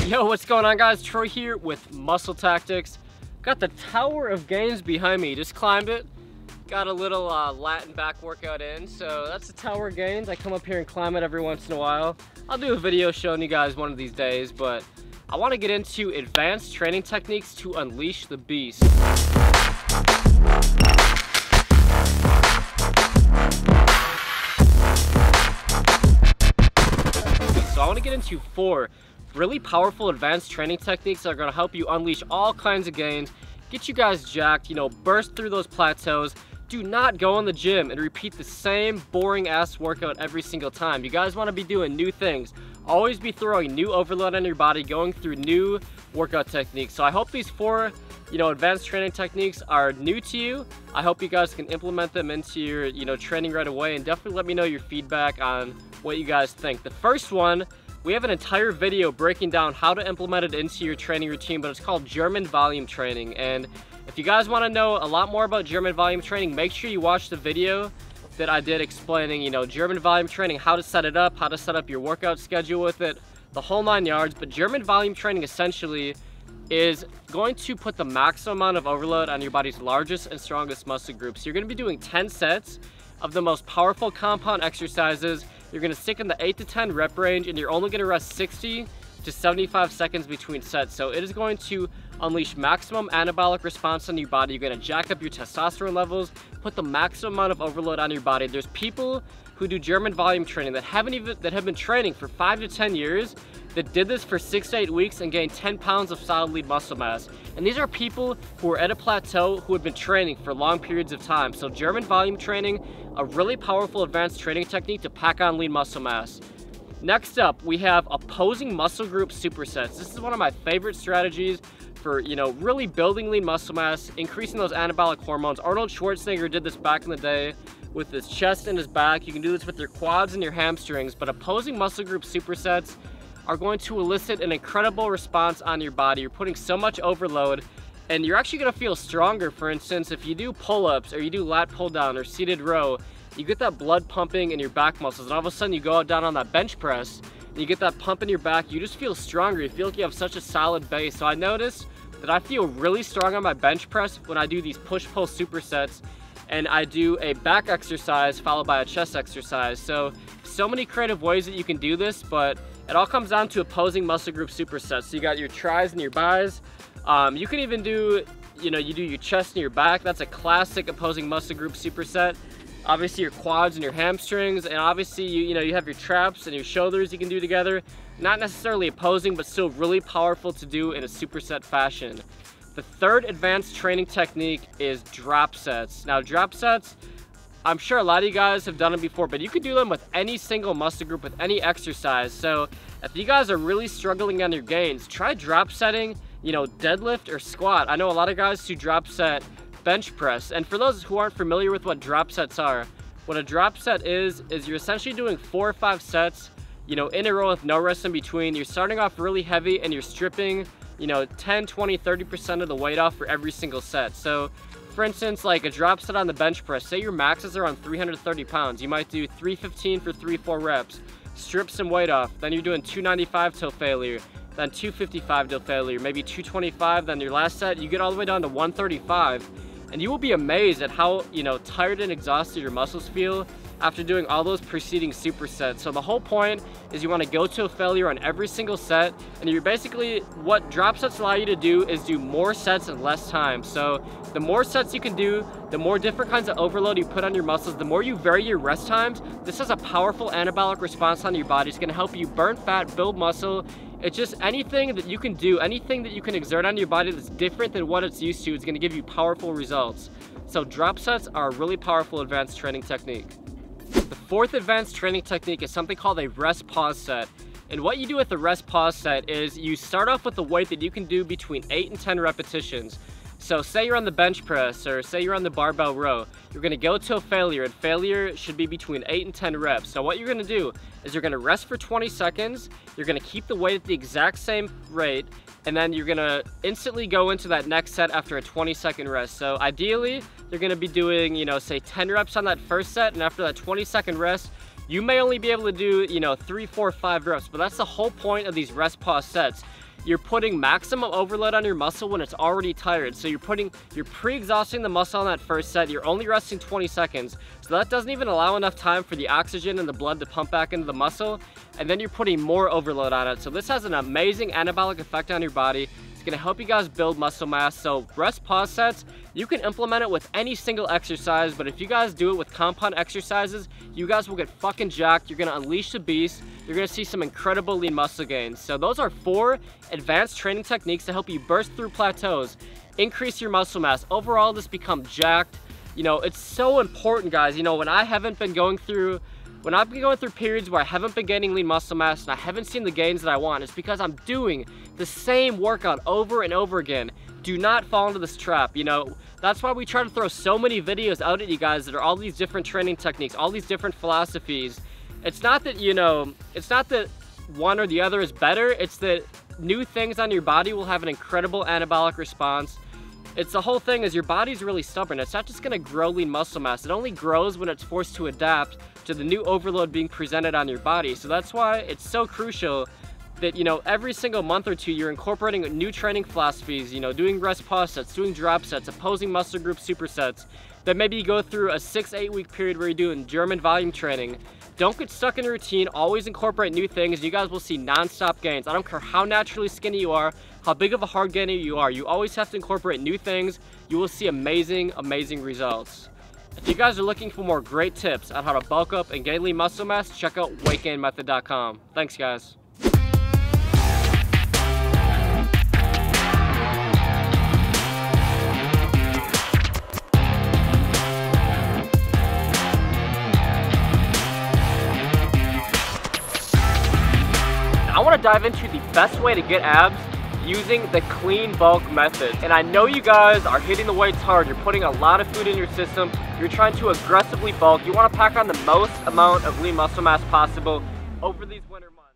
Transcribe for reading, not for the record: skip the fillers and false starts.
Yo, what's going on, guys? Troy here with Muscle Tactics. Got the Tower of Gains behind me. Just climbed it. Got a little Latin back workout in. So that's the Tower of Gains. I come up here and climb it every once in a while. I'll do a video showing you guys one of these days, but I want to get into advanced training techniques to unleash the beast. So I want to get into 4 really powerful advanced training techniques that are going to help you unleash all kinds of gains, get you guys jacked, burst through those plateaus. Do not go in the gym and repeat the same boring ass workout every single time. You guys want to be doing new things. Always be throwing new overload on your body, going through new workout techniques. So I hope these 4 advanced training techniques are new to you. I hope you guys can implement them into your training right away, and definitely let me know your feedback on what you guys think. The first one, we have an entire video breaking down how to implement it into your training routine, but it's called German volume training. And if you guys want to know a lot more about German volume training, make sure you watch the video that I did explaining, German volume training, how to set it up, how to set up your workout schedule with it, the whole 9 yards. But German volume training essentially is going to put the maximum amount of overload on your body's largest and strongest muscle groups. You're going to be doing 10 sets of the most powerful compound exercises. You're going to stick in the 8 to 10 rep range, and you're only going to rest 60 to 75 seconds between sets. So it is going to unleash maximum anabolic response on your body. You're going to jack up your testosterone levels, put the maximum amount of overload on your body. There's people who do German volume training that have been training for 5 to 10 years, that did this for 6 to 8 weeks and gained 10 pounds of solid lean muscle mass. And these are people who are at a plateau who have been training for long periods of time. So German volume training, a really powerful advanced training technique to pack on lean muscle mass. Next up, we have opposing muscle group supersets. This is one of my favorite strategies for, really building lean muscle mass, increasing those anabolic hormones. Arnold Schwarzenegger did this back in the day with his chest and his back. You can do this with your quads and your hamstrings, but opposing muscle group supersets are going to elicit an incredible response on your body. You're putting so much overload, and you're actually gonna feel stronger. For instance, if you do pull-ups or you do lat pull-down or seated row, you get that blood pumping in your back muscles, and all of a sudden you go out down on that bench press and you get that pump in your back. You just feel stronger. You feel like you have such a solid base. So I noticed that I feel really strong on my bench press when I do these push-pull supersets, and I do a back exercise followed by a chest exercise. So many creative ways that you can do this, but it all comes down to opposing muscle group supersets. So you got your tris and your bis. You can even do, you do your chest and your back. That's a classic opposing muscle group superset. Obviously your quads and your hamstrings, and obviously you have your traps and your shoulders you can do together. Not necessarily opposing, but still really powerful to do in a superset fashion. The third advanced training technique is drop sets. Now drop sets, I'm sure a lot of you guys have done them before, but you can do them with any single muscle group, with any exercise. So if you guys are really struggling on your gains, try drop setting, deadlift or squat. I know a lot of guys who drop set bench press. And for those who aren't familiar with what drop sets are, what a drop set is you're essentially doing 4 or 5 sets, in a row with no rest in between. You're starting off really heavy and you're stripping, 10, 20, 30% of the weight off for every single set. So for instance, like a drop set on the bench press, say your maxes are on 330 pounds. You might do 315 for 3-4 reps, strip some weight off, then you're doing 295 till failure, then 255 till failure, maybe 225, then your last set, you get all the way down to 135. And you will be amazed at how, tired and exhausted your muscles feel after doing all those preceding supersets. So the whole point is you want to go to a failure on every single set, and you're basically, what drop sets allow you to do is do more sets in less time. So the more sets you can do, the more different kinds of overload you put on your muscles, the more you vary your rest times. This has a powerful anabolic response on your body. It's going to help you burn fat, build muscle. It's just anything that you can do, anything that you can exert on your body that's different than what it's used to is going to give you powerful results. So drop sets are a really powerful advanced training technique. The fourth advanced training technique is something called a rest pause set. And what you do with the rest pause set is you start off with a weight that you can do between 8 and 10 repetitions. So say you're on the bench press, or say you're on the barbell row, you're gonna go to a failure, and failure should be between 8 and 10 reps. So what you're gonna do is you're gonna rest for 20 seconds, you're gonna keep the weight at the exact same rate, and then you're gonna instantly go into that next set after a 20-second rest. So ideally, you're gonna be doing, say 10 reps on that first set, and after that 20-second rest, you may only be able to do, 3, 4, 5 reps, but that's the whole point of these rest pause sets. you're putting maximum overload on your muscle when it's already tired. So you're pre-exhausting the muscle on that first set. You're only resting 20 seconds. So that doesn't even allow enough time for the oxygen and the blood to pump back into the muscle. And then you're putting more overload on it. So this has an amazing anabolic effect on your body. It's gonna help you guys build muscle mass. So rest pause sets, you can implement it with any single exercise, but if you guys do it with compound exercises, you guys will get fucking jacked. You're gonna unleash the beast. You're gonna see some incredible lean muscle gains. So those are 4 advanced training techniques to help you burst through plateaus, increase your muscle mass, overall just become jacked. You know, it's so important, guys. You know, when I've been going through periods where I haven't been gaining lean muscle mass and I haven't seen the gains that I want, it's because I'm doing the same workout over and over again. Do not fall into this trap. You know, that's why we try to throw so many videos out at you guys that are all these different training techniques, all these different philosophies. It's not that, you know, it's not that one or the other is better. It's that new things on your body will have an incredible anabolic response. It's the whole thing is your body's really stubborn. It's not just gonna grow lean muscle mass. It only grows when it's forced to adapt to the new overload being presented on your body. So that's why it's so crucial that, you know, every single month or 2 you're incorporating new training philosophies, you know, doing rest pause sets, doing drop sets, opposing muscle group supersets. Then maybe you go through a 6-8 week period where you're doing German volume training. Don't get stuck in a routine, always incorporate new things, and you guys will see non-stop gains. I don't care how naturally skinny you are, how big of a hard gainer you are, you always have to incorporate new things. You will see amazing, amazing results. If you guys are looking for more great tips on how to bulk up and gain lean muscle mass, check out weightgainmethod.com. Thanks, guys. I want to dive into the best way to get abs using the clean bulk method. And I know you guys are hitting the weights hard. You're putting a lot of food in your system. You're trying to aggressively bulk. You want to pack on the most amount of lean muscle mass possible over these winter months.